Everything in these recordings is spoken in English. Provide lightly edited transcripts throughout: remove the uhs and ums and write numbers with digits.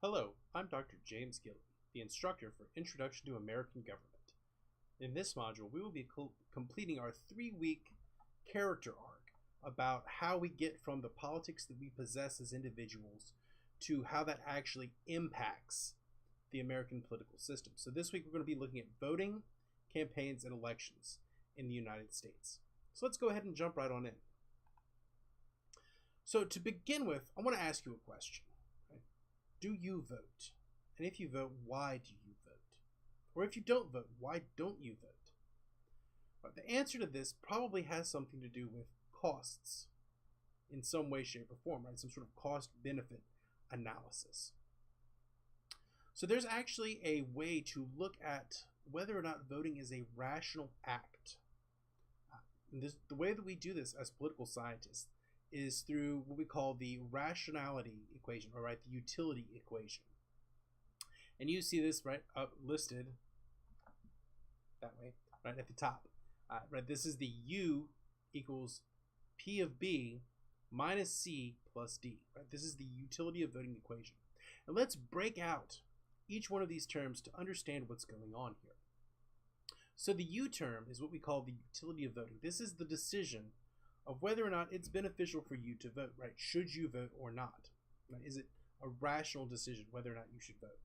Hello, I'm Dr. James Gilly, the instructor for Introduction to American Government. In this module, we will be completing our 3-week character arc about how we get from the politics that we possess as individuals to how that actually impacts the American political system. So this week we're going to be looking at voting, campaigns, and elections in the United States. So let's go ahead and jump right on in. So to begin with, I want to ask you a question. Do you vote? And if you vote, why do you vote? Or if you don't vote, why don't you vote? But the answer to this probably has something to do with costs in some way, shape, or form, right? Some sort of cost-benefit analysis. So there's actually a way to look at whether or not voting is a rational act. The way that we do this as political scientists is through what we call the rationality equation, or the utility equation. And you see this up listed that way, right at the top. This is the U equals P of B minus C plus D. This is the utility of voting equation. And let's break out each one of these terms to understand what's going on here. So the U term is what we call the utility of voting. This is the decision of whether or not it's beneficial for you to vote, Should you vote or not? Is it a rational decision whether or not you should vote?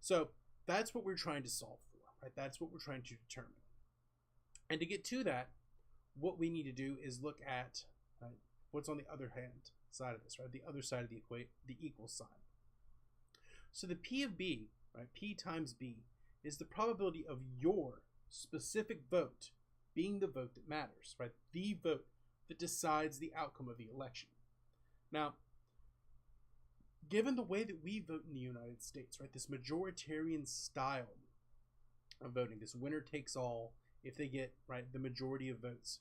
So that's what we're trying to solve for, That's what we're trying to determine. And to get to that, what we need to do is look at what's on the other hand side of this, The other side of the equal sign. So the P of B, P times B, is the probability of your specific vote being the vote that matters, The vote that decides the outcome of the election. Now, given the way that we vote in the United States, this majoritarian style of voting, this winner takes all, if they get the majority of votes,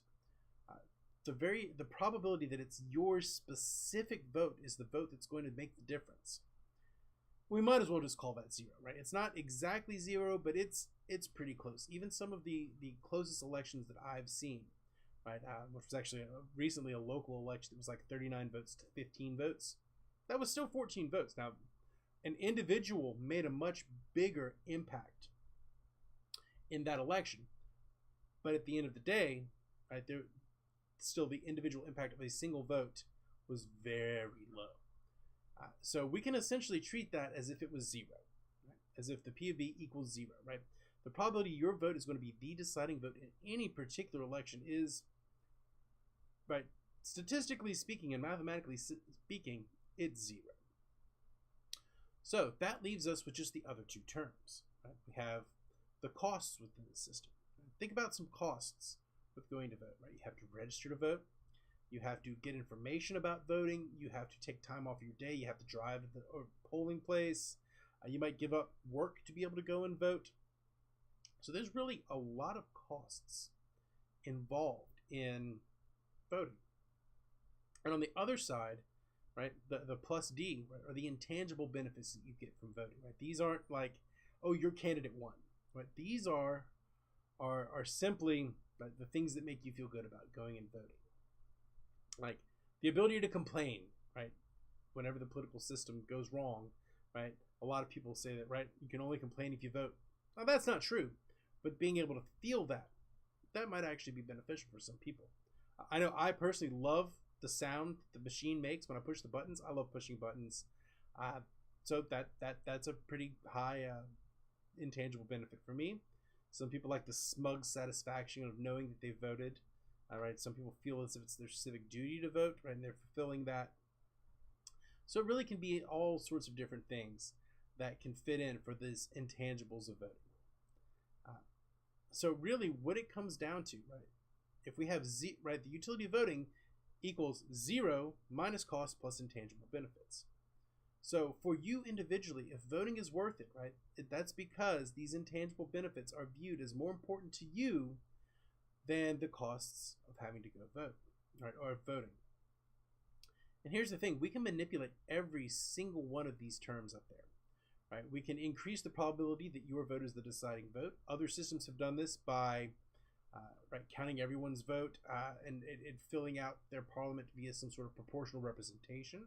the probability that it's your specific vote is the vote that's going to make the difference. We might as well just call that zero, It's not exactly zero, but it's pretty close. Even some of the closest elections that I've seen, which was actually recently a local election that was like 39 votes to 15 votes, that was still 14 votes. Now, an individual made a much bigger impact in that election, but at the end of the day, still the individual impact of a single vote was very low. So we can essentially treat that as if it was zero, as if the P of B equals zero, The probability your vote is going to be the deciding vote in any particular election is, statistically speaking and mathematically speaking, it's zero. So that leaves us with just the other two terms, We have the costs within the system. Think about some costs with going to vote, You have to register to vote. You have to get information about voting. You have to take time off your day. You have to drive to the polling place. You might give up work to be able to go and vote. So there's really a lot of costs involved in voting. And on the other side, the plus D, are the intangible benefits that you get from voting. These aren't like, oh, your candidate won. These are simply the things that make you feel good about going and voting. Like the ability to complain, whenever the political system goes wrong, A lot of people say that, you can only complain if you vote. Now, that's not true, but being able to feel that might actually be beneficial for some people. I know I personally love the sound the machine makes when I push the buttons. I love pushing buttons. So that's a pretty high intangible benefit for me. Some people like the smug satisfaction of knowing that they voted. Some people feel as if it's their civic duty to vote, and they're fulfilling that. So it really can be all sorts of different things that can fit in for these intangibles of voting. So really what it comes down to, if we have the utility of voting equals zero minus cost plus intangible benefits. So for you individually, if voting is worth it, that's because these intangible benefits are viewed as more important to you than the costs of having to go vote, or voting. And here's the thing, we can manipulate every single one of these terms up there, We can increase the probability that your vote is the deciding vote. Other systems have done this by counting everyone's vote and filling out their parliament via some sort of proportional representation.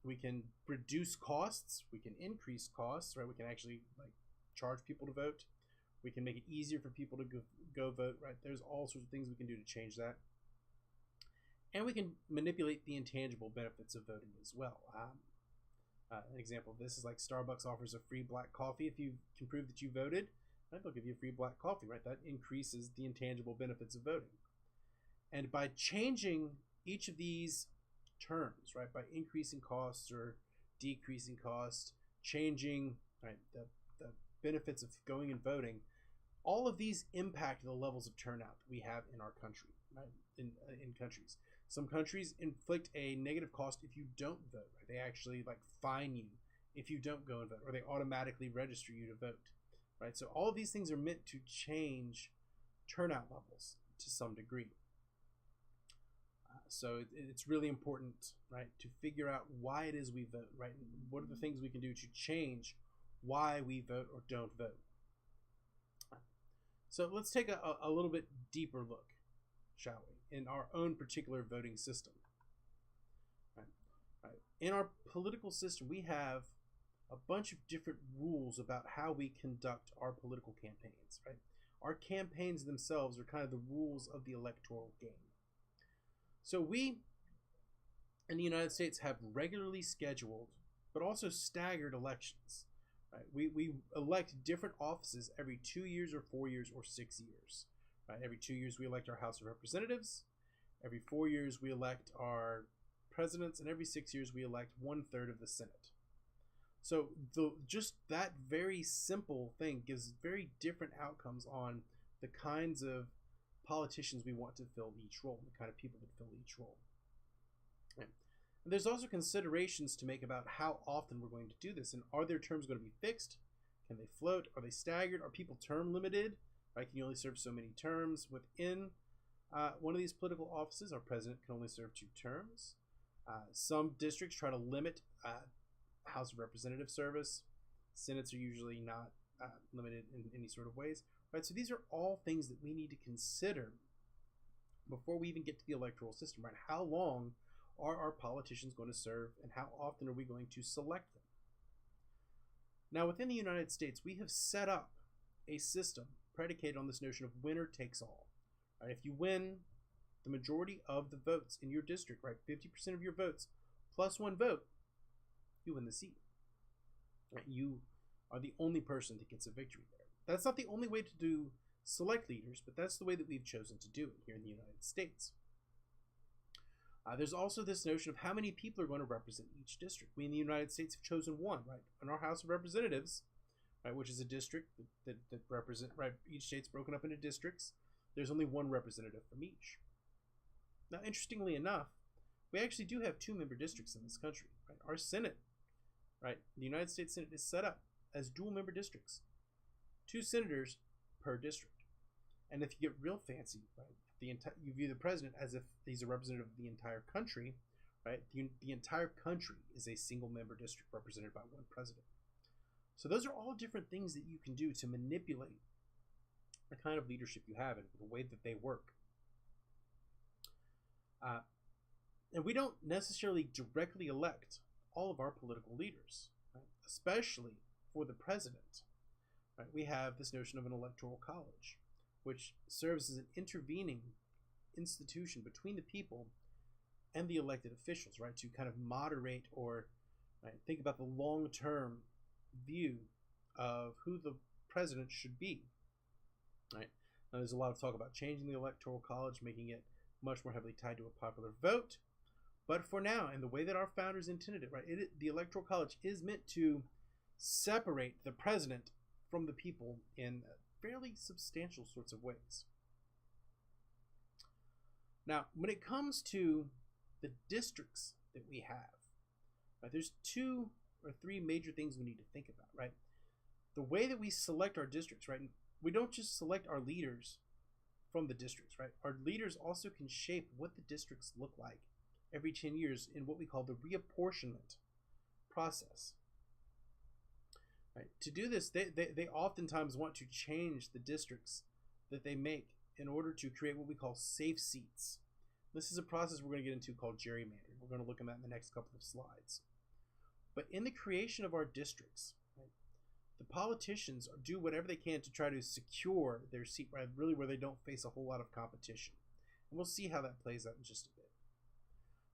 We can reduce costs. We can increase costs, right? We can actually charge people to vote. We can make it easier for people to go vote, right? There's all sorts of things we can do to change that. And we can manipulate the intangible benefits of voting as well. An example of this is like Starbucks offers a free black coffee if you can prove that you voted. Right? They'll give you a free black coffee, right? That increases the intangible benefits of voting. And by changing each of these terms, right, by increasing costs or decreasing costs, changing the benefits of going and voting, all of these impact the levels of turnout that we have in our country, right? In countries. Some countries inflict a negative cost if you don't vote. Right? They actually fine you if you don't go and vote, or they automatically register you to vote. Right? So all of these things are meant to change turnout levels to some degree. So it's really important, right, to figure out why it is we vote, right? And what are the things we can do to change why we vote or don't vote? So let's take a little bit deeper look, shall we, in our own particular voting system. Right. In our political system, we have a bunch of different rules about how we conduct our political campaigns, right? Our campaigns themselves are kind of the rules of the electoral game. So we, in the United States, have regularly scheduled, but also staggered elections. Right? We elect different offices every 2 years or 4 years or 6 years. Right? Every 2 years we elect our House of Representatives. Every 4 years we elect our presidents, and every 6 years we elect 1/3 of the Senate. So just that very simple thing gives very different outcomes on the kinds of politicians we want to fill each role, the kind of people that fill each role. Right. And there's also considerations to make about how often we're going to do this, and are their terms going to be fixed? Can they float? Are they staggered? Are people term limited? Right? Can you only serve so many terms within one of these political offices? Our president can only serve 2 terms. Some districts try to limit House of Representative service. Senates are usually not limited in any sort of ways. Right, so these are all things that we need to consider before we even get to the electoral system. Right? How long are our politicians going to serve, and how often are we going to select them? Now, within the United States, we have set up a system predicated on this notion of winner takes all. Right? If you win the majority of the votes in your district, right, 50% of your votes plus 1 vote, you win the seat. Right? You are the only person that gets a victory there. That's not the only way to select leaders, but that's the way that we've chosen to do it here in the United States. There's also this notion of how many people are going to represent each district. We in the United States have chosen 1, right? In our House of Representatives, right, which is a district that represent, right, each state's broken up into districts. There's only 1 representative from each. Now, interestingly enough, we actually do have 2-member districts in this country. Right? Our Senate, right, the United States Senate is set up as dual-member districts. 2 senators per district. And if you get real fancy, right, you view the president as if he's a representative of the entire country, right? The entire country is a single-member district represented by 1 president. So those are all different things that you can do to manipulate the kind of leadership you have and the way that they work. And we don't necessarily directly elect all of our political leaders, right? Especially for the president. Right? We have this notion of an electoral college, which serves as an intervening institution between the people and the elected officials, right, to kind of moderate or think about the long-term view of who the president should be. Right? Now, there's a lot of talk about changing the electoral college, making it much more heavily tied to a popular vote. But for now, and the way that our founders intended it, right, the electoral college is meant to separate the president from the people in fairly substantial sorts of ways. Now, when it comes to the districts that we have, right, there's 2 or 3 major things we need to think about, right? The way that we select our districts, right? We don't just select our leaders from the districts, right? Our leaders also can shape what the districts look like every 10 years in what we call the reapportionment process. Right? To do this, they oftentimes want to change the districts that they make in order to create what we call safe seats. This is a process we're going to get into called gerrymandering. We're going to look at that in the next couple of slides. But in the creation of our districts, right, the politicians do whatever they can to try to secure their seat, right, really where they don't face a whole lot of competition. And we'll see how that plays out in just a bit.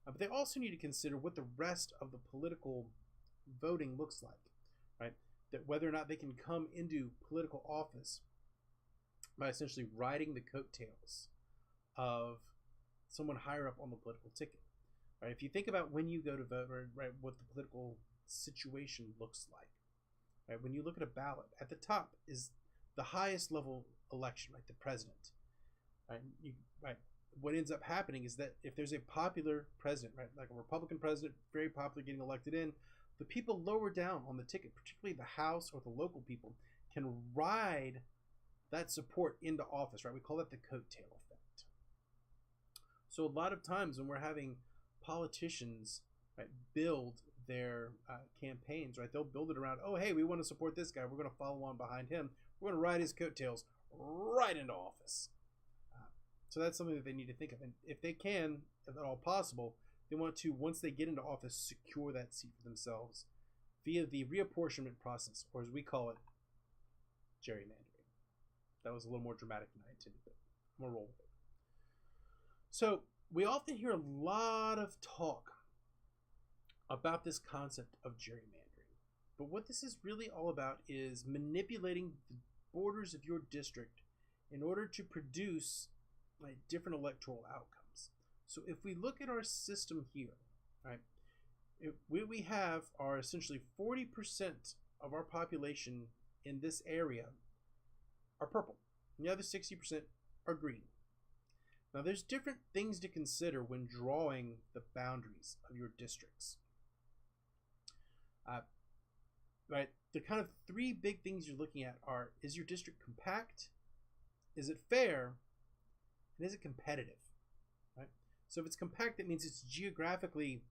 But they also need to consider what the rest of the political voting looks like, right? That whether or not they can come into political office by essentially riding the coattails of someone higher up on the political ticket. Right? If you think about when you go to vote, right, what the political situation looks like, right? When you look at a ballot, at the top is the highest level election, right? The president, right? Right. What ends up happening is that if there's a popular president, right, like a Republican president, very popular, getting elected in, the people lower down on the ticket, particularly the House or the local people, can ride that support into office, right? We call that the coattail effect. So a lot of times when we're having politicians, right, build their campaigns, right, they'll build it around, oh, hey, we want to support this guy. We're going to follow on behind him. We're going to ride his coattails right into office. So that's something that they need to think of. And if they can, if at all possible, they want to, once they get into office, secure that seat for themselves via the reapportionment process, or as we call it, gerrymandering. That was a little more dramatic than I intended, but I'm going to roll with it. So we often hear a lot of talk about this concept of gerrymandering. But what this is really all about is manipulating the borders of your district in order to produce different electoral outcomes. So if we look at our system here, right, what we have are essentially 40% of our population in this area are purple, and the other 60% are green. Now there's different things to consider when drawing the boundaries of your districts. Right, the kind of three big things you're looking at are, is your district compact? Is it fair? And is it competitive? Right? So if it's compact, that means it's geographically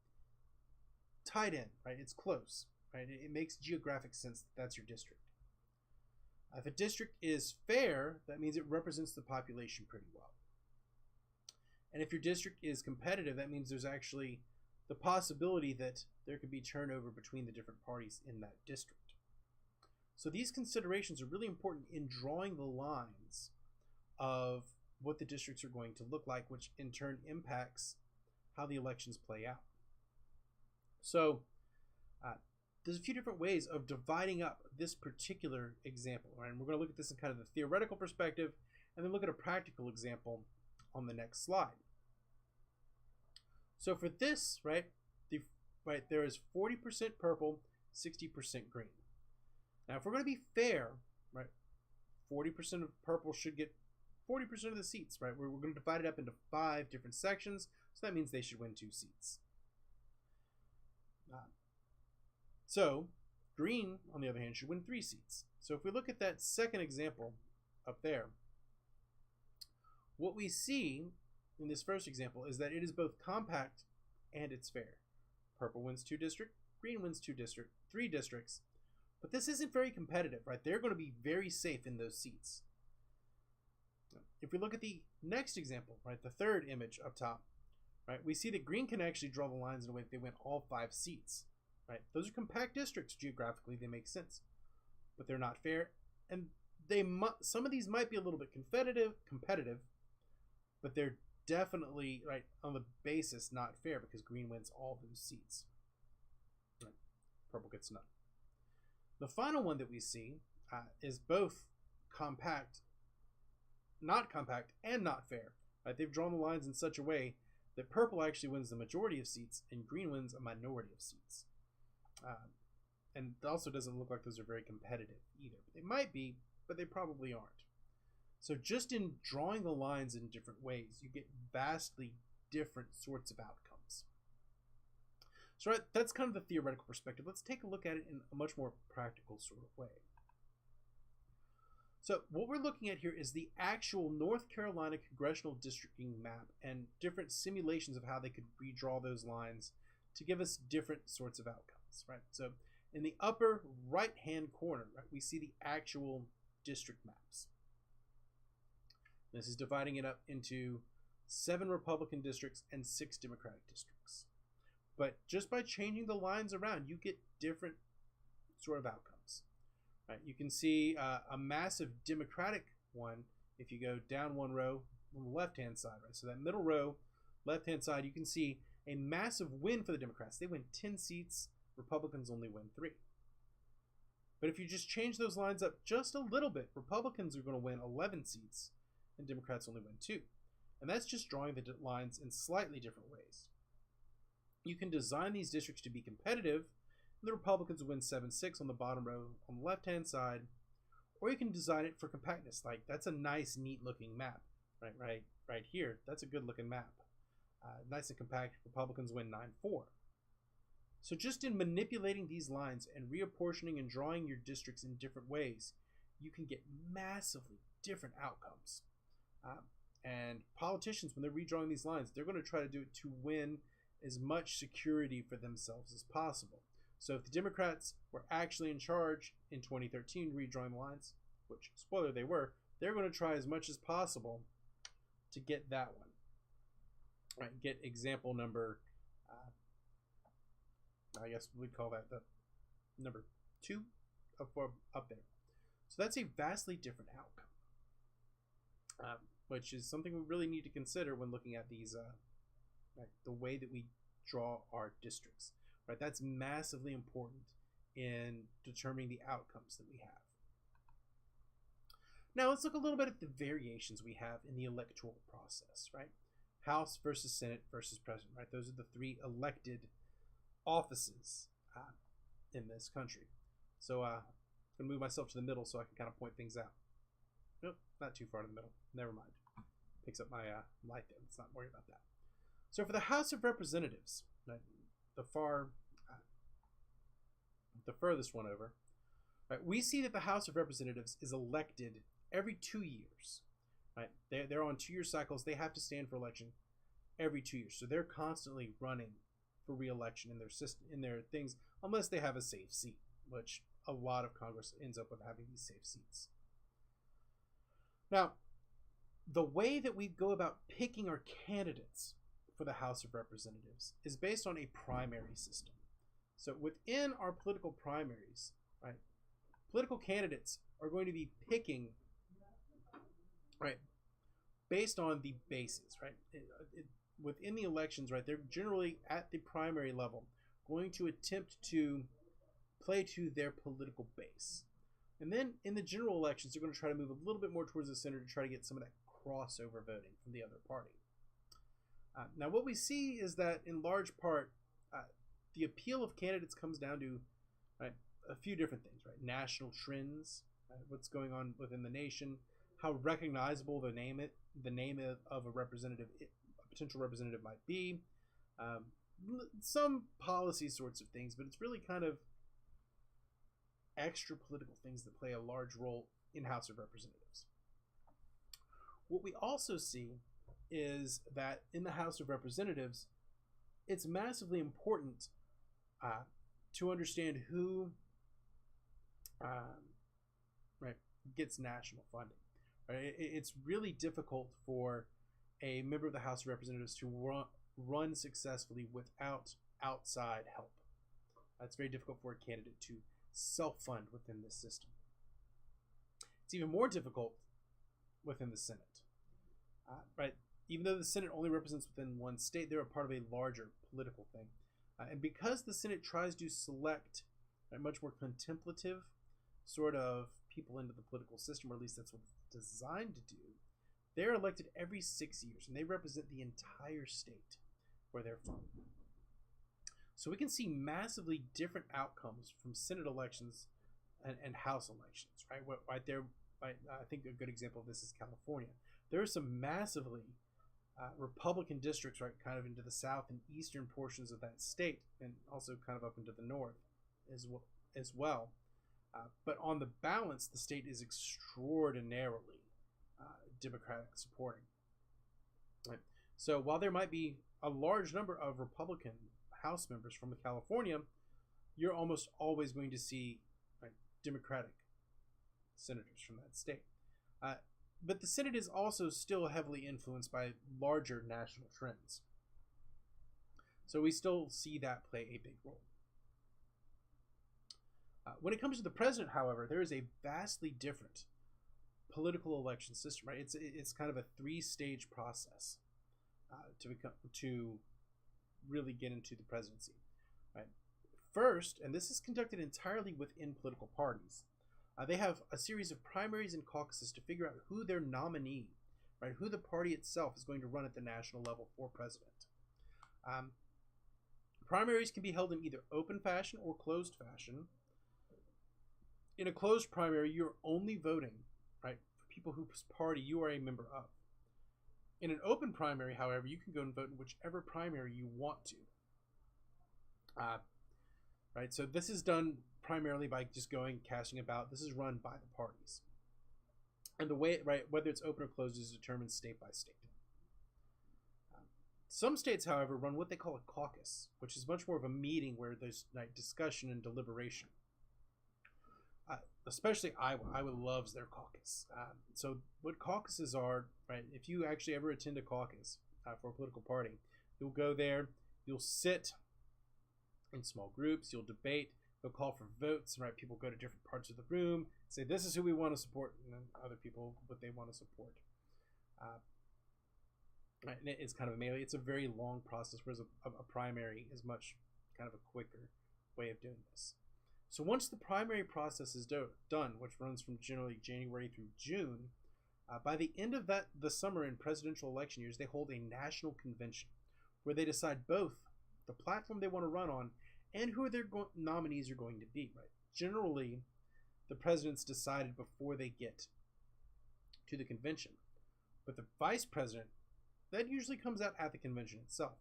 tied in, right? It's close, right? It makes geographic sense that that's your district. If a district is fair, that means it represents the population pretty well. And if your district is competitive, that means there's actually the possibility that there could be turnover between the different parties in that district. So these considerations are really important in drawing the lines of what the districts are going to look like, which in turn impacts how the elections play out. So there's a few different ways of dividing up this particular example, right? And we're going to look at this in kind of the theoretical perspective and then look at a practical example on the next slide. So for this, right, there is 40% purple, 60% green. Now, if we're going to be fair, right, 40% of purple should get 40% of the seats, right? We're going to divide it up into 5 different sections, so that means they should win 2 seats. So green, on the other hand, should win 3 seats. So if we look at that second example up there, what we see in this first example is that it is both compact and it's fair. Purple wins 2 districts, green wins 3 districts, but this isn't very competitive, right? They're going to be very safe in those seats. If we look at the next example, right, the third image up top, right, we see that green can actually draw the lines in a way that they win all 5 seats, right? Those are compact districts geographically, they make sense, but they're not fair, and some of these might be a little bit competitive, but they're definitely, right, on the basis not fair because green wins all those seats. Right. Purple gets none. The final one that we see is both not compact and not fair. Right? They've drawn the lines in such a way that purple actually wins the majority of seats and green wins a minority of seats. And it also doesn't look like those are very competitive either. They might be, but they probably aren't. So just in drawing the lines in different ways, you get vastly different sorts of outcomes. So right, that's kind of the theoretical perspective. Let's take a look at it in a much more practical sort of way. So what we're looking at here is the actual North Carolina congressional districting map and different simulations of how they could redraw those lines to give us different sorts of outcomes, right? So in the upper right-hand corner, right, we see the actual district maps. This is dividing it up into 7 Republican districts and 6 Democratic districts. But just by changing the lines around, you get different sort of outcomes. Right? You can see a massive Democratic one if you go down one row on the left-hand side. Right? So that middle row, left-hand side, you can see a massive win for the Democrats. They win 10 seats. Republicans only win 3. But if you just change those lines up just a little bit, Republicans are going to win 11 seats and Democrats only win 2. And that's just drawing the lines in slightly different ways. You can design these districts to be competitive, and the Republicans win 7-6 on the bottom row on the left-hand side, or you can design it for compactness. Like, that's a nice, neat-looking map, right here. That's a good-looking map. Nice and compact. Republicans win 9-4. So just in manipulating these lines and reapportioning and drawing your districts in different ways, you can get massively different outcomes. And politicians, when they're redrawing these lines, they're going to try to do it to win as much security for themselves as possible. So if the Democrats were actually in charge in 2013 redrawing the lines, which, spoiler, they were, they're going to try as much as possible to get that one. Right, get example number, I guess we'd call that the number 2 up there. So that's a vastly different outcome, which is something we really need to consider when looking at these, the way that we draw our districts. Right, that's massively important in determining the outcomes that we have. Now let's look a little bit at the variations we have in the electoral process. Right, House versus Senate versus President. Right, those are the 3 elected offices in this country. So I'm going to move myself to the middle so I can kind of point things out. Nope, not too far to the middle. Never mind. Picks up my light there. Let's not worry about that. So for the House of Representatives, right, the furthest one over, right, we see that the House of Representatives is elected every 2 years. Right, they're on 2-year cycles. They have to stand for election every 2 years. So they're constantly running for re-election in their system, in their things, unless they have a safe seat, which a lot of Congress ends up with having these safe seats. Now, the way that we go about picking our candidates for the House of Representatives is based on a primary system. So within our political primaries, right, political candidates are going to be picking, right, based on the bases, right? Within the elections, right, they're generally at the primary level going to attempt to play to their political base. And then in the general elections, they're going to try to move a little bit more towards the center to try to get some of that crossover voting from the other party. Now, what we see is that in large part, the appeal of candidates comes down to, right, a few different things, right? National trends, right? What's going on within the nation, how recognizable the name of a representative, a potential representative might be, some policy sorts of things, but it's really kind of extra political things that play a large role in House of Representatives. What we also see is that in the House of Representatives, it's massively important to understand who gets national funding. Right? It's really difficult for a member of the House of Representatives to run successfully without outside help. It's very difficult for a candidate to self-fund within this system. It's even more difficult within the Senate. Right? Even though the Senate only represents within one state, they're a part of a larger political thing. And because the Senate tries to select a much more contemplative sort of people into the political system, or at least that's what it's designed to do, they're elected every 6 years, and they represent the entire state where they're from. So we can see massively different outcomes from Senate elections and House elections, right? Right there, I think a good example of this is California. There are some massively Republican districts, right, kind of into the south and eastern portions of that state, and also kind of up into the north as well. But on the balance, the state is extraordinarily Democratic supporting. Right? So while there might be a large number of Republican House members from California, you're almost always going to see Democratic senators from that state. But the Senate is also still heavily influenced by larger national trends. So we still see that play a big role. When it comes to the president, however, there is a vastly different political election system, right? It's kind of a three-stage process to really get into the presidency, right? First, and this is conducted entirely within political parties, they have a series of primaries and caucuses to figure out who their nominee, right, who the party itself is going to run at the national level for president. Primaries can be held in either open fashion or closed fashion. In a closed primary, you're only voting, right, for people whose party you are a member of. In an open primary, however, you can go and vote in whichever primary you want to. Right, so this is done primarily by just going, casting a ballot. This is run by the parties. And the way, right, whether it's open or closed is determined state by state. Some states, however, run what they call a caucus, which is much more of a meeting where there's like discussion and deliberation. Especially Iowa loves their caucus. So what caucuses are, right, if you actually ever attend a caucus for a political party, you'll go there, you'll sit in small groups, you'll debate, you'll call for votes, right? People go to different parts of the room, say this is who we want to support, and then other people what they want to support. Right, and it's kind of a melee. It's a very long process, whereas a primary is much kind of a quicker way of doing this. So once the primary process is done, which runs from generally January through June, by the end of the summer in presidential election years, they hold a national convention where they decide both the platform they want to run on and who their nominees are going to be. Right? Generally, the president's decided before they get to the convention, but the vice president, that usually comes out at the convention itself.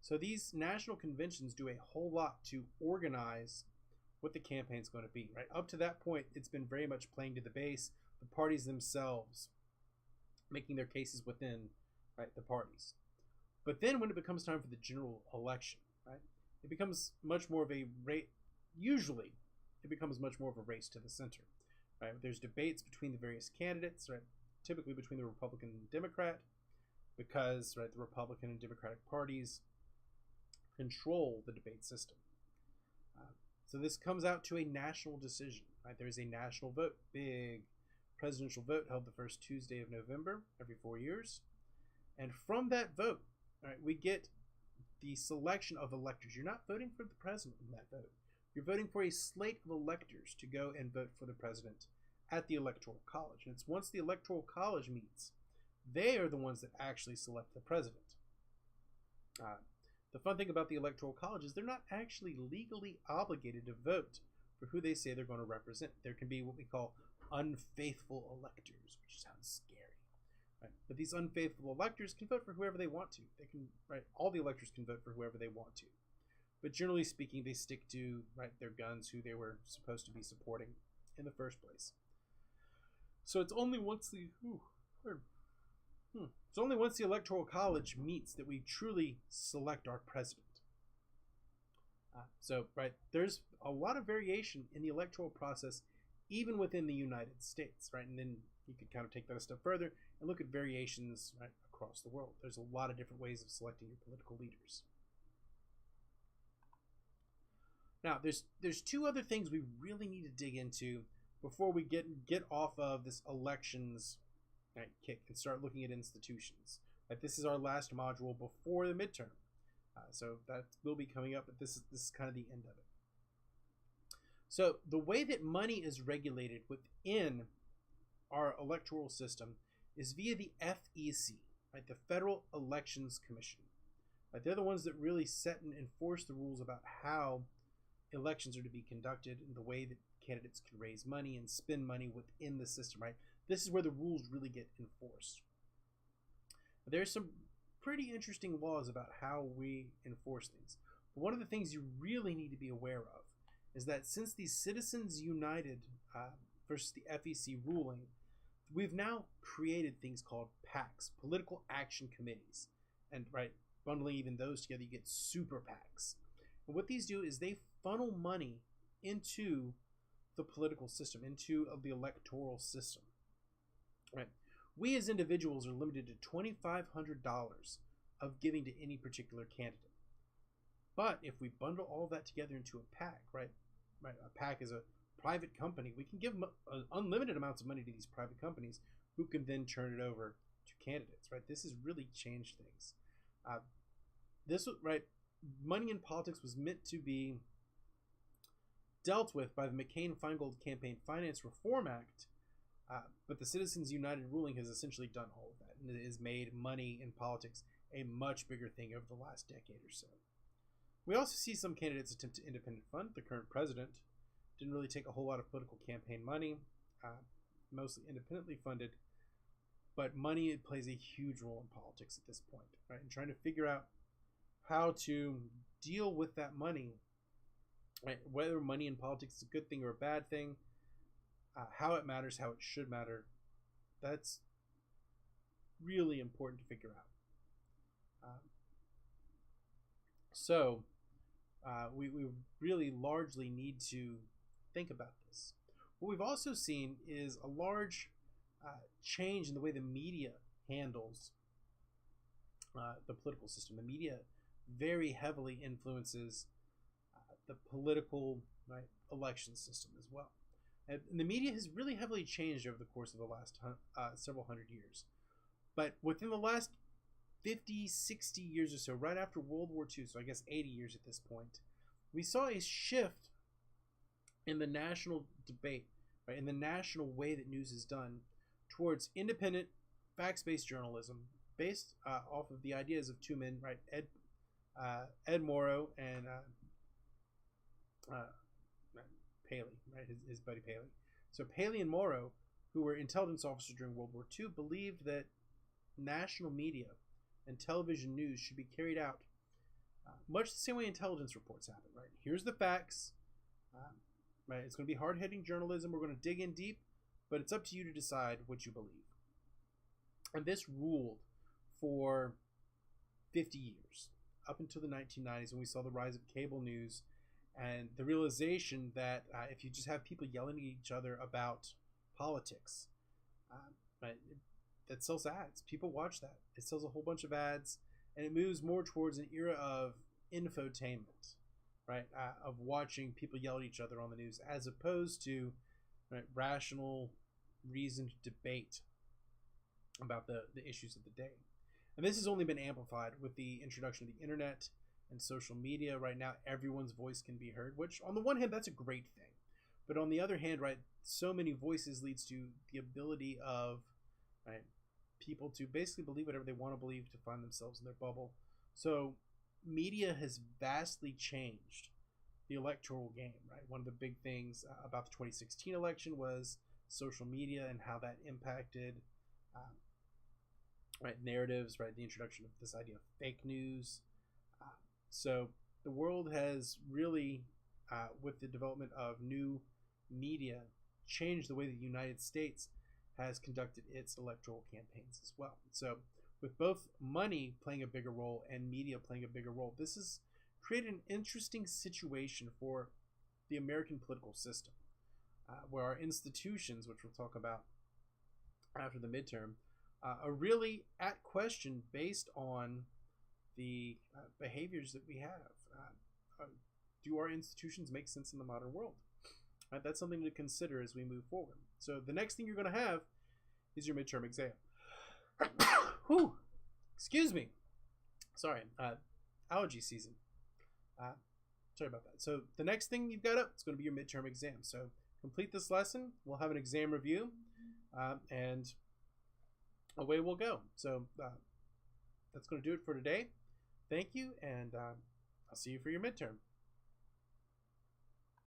So these national conventions do a whole lot to organize what the campaign's going to be, right? Up to that point, it's been very much playing to the base, the parties themselves making their cases within, right, the parties. But then when it becomes time for the general election, right, it becomes much more of a usually it becomes much more of a race to the center, right? There's debates between the various candidates, right? Typically between the Republican and Democrat, because, right, the Republican and Democratic parties control the debate system. So this comes out to a national decision, right? There is a national vote, big presidential vote held the first Tuesday of November every 4 years. And from that vote, right, we get the selection of electors. You're not voting for the president in that vote. You're voting for a slate of electors to go and vote for the president at the Electoral College. And it's once the Electoral College meets, they are the ones that actually select the president. The fun thing about the Electoral College is they're not actually legally obligated to vote for who they say they're going to represent. There can be what we call unfaithful electors, which sounds scary, right? But these unfaithful electors can vote for whoever they want to. They can, right? All the electors can vote for whoever they want to. But generally speaking, they stick to, right, their guns, who they were supposed to be supporting in the first place. So it's only once it's only once the Electoral College meets that we truly select our president. So, right, there's a lot of variation in the electoral process, even within the United States, right? And then you could kind of take that a step further and look at variations, right, across the world. There's a lot of different ways of selecting your political leaders. Now, there's two other things we really need to dig into before we get off of this elections, right, kick and start looking at institutions. Right, this is our last module before the midterm, so that will be coming up. But this is kind of the end of it. So the way that money is regulated within our electoral system is via the FEC, right, the Federal Elections Commission. Right, they're the ones that really set and enforce the rules about how elections are to be conducted and the way that candidates can raise money and spend money within the system. Right, this is where the rules really get enforced. There's some pretty interesting laws about how we enforce things. But one of the things you really need to be aware of is that since the Citizens United versus the FEC ruling, we've now created things called PACs, Political Action Committees. And, right, bundling even those together, you get super PACs. And what these do is they funnel money into the political system, into the electoral system. Right? We as individuals are limited to $2,500 of giving to any particular candidate. But if we bundle all of that together into a PAC, right? A PAC is a private company. We can give unlimited amounts of money to these private companies who can then turn it over to candidates, right? This has really changed things. Money in politics was meant to be dealt with by the McCain-Feingold Campaign Finance Reform Act, but the Citizens United ruling has essentially done all of that, and it has made money in politics a much bigger thing over the last decade or so. We also see some candidates attempt to independent fund. The current president didn't really take a whole lot of political campaign money, mostly independently funded, but money plays a huge role in politics at this point, right? And trying to figure out how to deal with that money, right? Whether money in politics is a good thing or a bad thing, how it matters, how it should matter, that's really important to figure out. We really largely need to think about this. What we've also seen is a large change in the way the media handles the political system. The media very heavily influences the political election system as well. And the media has really heavily changed over the course of the last several hundred years. But within the last 50, 60 years or so, right after World War II, so I guess 80 years at this point, we saw a shift in the national debate, right, in the national way that news is done, towards independent, facts-based journalism based off of the ideas of two men, right, Ed Morrow and Paley, right, his buddy Paley. So Paley and Morrow, who were intelligence officers during World War II, believed that national media and television news should be carried out much the same way intelligence reports happen, right? Here's the facts, right? It's going to be hard-hitting journalism. We're going to dig in deep, but it's up to you to decide what you believe. And this ruled for 50 years, up until the 1990s, when we saw the rise of cable news and the realization that if you just have people yelling at each other about politics, that sells ads. People watch that. It sells a whole bunch of ads, and it moves more towards an era of infotainment, right? Of watching people yell at each other on the news, as opposed to rational, reasoned debate about the issues of the day. And this has only been amplified with the introduction of the internet and social media. Right now, everyone's voice can be heard, which on the one hand, that's a great thing. But on the other hand, right, so many voices leads to the ability of people to basically believe whatever they want to believe to find themselves in their bubble. So media has vastly changed the electoral game, right? One of the big things about the 2016 election was social media and how that impacted narratives, right? The introduction of this idea of fake news. So the world has really, with the development of new media, changed the way the United States has conducted its electoral campaigns as well. So with both money playing a bigger role and media playing a bigger role, this has created an interesting situation for the American political system, where our institutions, which we'll talk about after the midterm, are really at question based on the behaviors that we have. Do our institutions make sense in the modern world? Right, that's something to consider as we move forward. So the next thing you're going to have is your midterm exam. Whew. Excuse me. Sorry. Allergy season. Sorry about that. So the next thing you've got up is going to be your midterm exam. So complete this lesson. We'll have an exam review, and away we'll go. So that's going to do it for today. Thank you, and I'll see you for your midterm.